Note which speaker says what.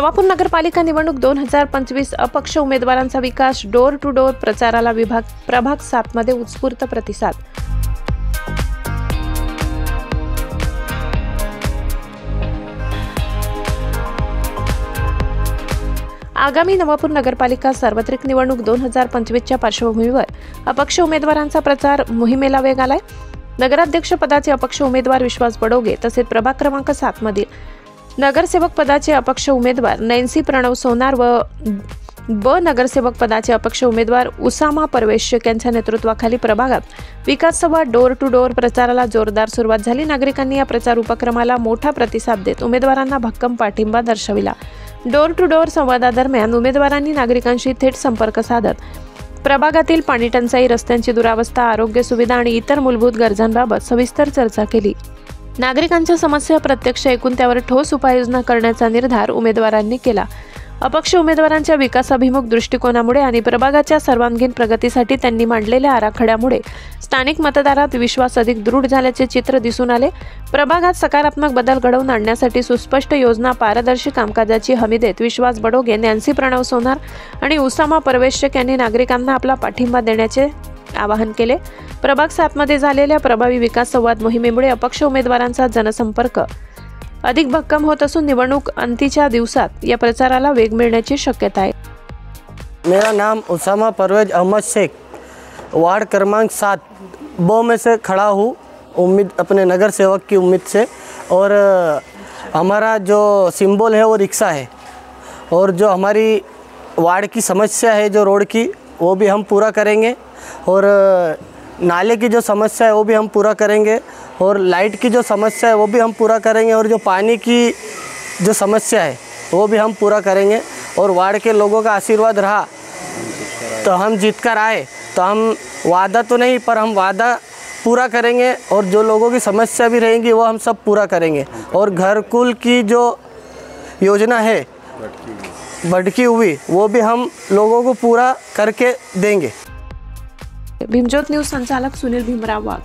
Speaker 1: नवापूर नगरपालिका निवडणूक 2025 अपक्ष उमेदवारांचा विकास डोर टू डोर प्रचाराला प्रभाग 7 मध्ये उत्स्फूर्त प्रतिसाद। आगामी नवापूर नगरपालिका सार्वत्रिक निवडणूक 2025 च्या पार्श्वभूमीवर अपक्ष उमेदवारांचा प्रचार मोहिमेला वेग आलाय। नगराध्यक्ष पदाचे अपक्ष उमेदवार विश्वास बडोगे तसेच प्रभाग क्रमांक 7 मधील नगरसेवक पदाचे अपक्ष उमेदवार नैन्सी प्रणव सोनार व ब नगरसेवक पदाचे अपक्ष उमेदवार उसामा परवेश यांच्या नेतृत्वाखाली प्रभागात विकास संवाद डोर टू डोर प्रचाराला जोरदार सुरुवात झाली। नागरिकांनी या प्रचार उपक्रमाला मोठा प्रतिसाद देत उमेदवारांना भक्कम पाठिंबा दर्शविला। डोर टू डोर संवादादरम्यान उमेदवारांनी नागरिकांशी थेट संपर्क साधत प्रभागातील पाणी टंचाई, रस्त्यांची दुरावस्था, आरोग्य सुविधा आणि इतर मूलभूत गरजांबाबत सविस्तर चर्चा केली। नागरिकांच्या समस्या प्रत्यक्ष ऐकून त्यावर ठोस उपाययोजना करण्याचा निर्धार उमेदवारांनी केला। अपक्ष उमेदवारांच्या विकासाभिमुख दृष्टिकोनामुळे आणि प्रभागाच्या सर्वांगीण प्रगतीसाठी त्यांनी मांडलेल्या आराखड्यामुळे स्थानिक मतदारात विश्वास अधिक दृढ झाल्याचे चित्र दिसून आले। प्रभागात सकारात्मक बदल घडवून आणण्यासाठी सुस्पष्ट योजना, पारदर्शी कामकाजाची हमी देत विश्वास बडोगे, नैन्सी प्रणव सोनार आणि उसामा परवेश यांनी नागरिकांना आपला पाठिंबा देण्याचे आवाहन केले। प्रभाग 7 मध्ये झालेल्या प्रभावी विकास संवाद मोहिमेमुळे अपक्ष उमेदवारांचा जनसंपर्क अधिक भक्कम होत असून निवडणूक अंतीच्या दिवसात या प्रचाराला वेग मिळण्याची शक्यता आहे।
Speaker 2: मेरा नाम उसामा परवेज अहमद शेख, वार्ड क्रमांक 7 ब में से खड़ा हूँ, उम्मीद अपने नगर सेवक की उम्मीद से। और हमारा जो सिंबल है वो रिक्शा है, और जो हमारी वार्ड की समस्या है जो रोड की, वो भी हम पूरा करेंगे। और नाले की जो समस्या है वो भी हम पूरा करेंगे, और लाइट की जो समस्या है वो भी हम पूरा करेंगे, और जो पानी की जो समस्या है वो भी हम पूरा करेंगे। और वार्ड के लोगों का आशीर्वाद रहा तो हम जीत कर आए, तो हम वादा तो नहीं पर हम वादा पूरा करेंगे, और जो लोगों की समस्या भी रहेंगी वो हम सब पूरा करेंगे। और घरकुल की जो योजना है भटकी हुई, वो भी हम लोगों को पूरा करके देंगे।
Speaker 1: भीमज्योत न्यूज संचालक सुनील भीमराव वाघ।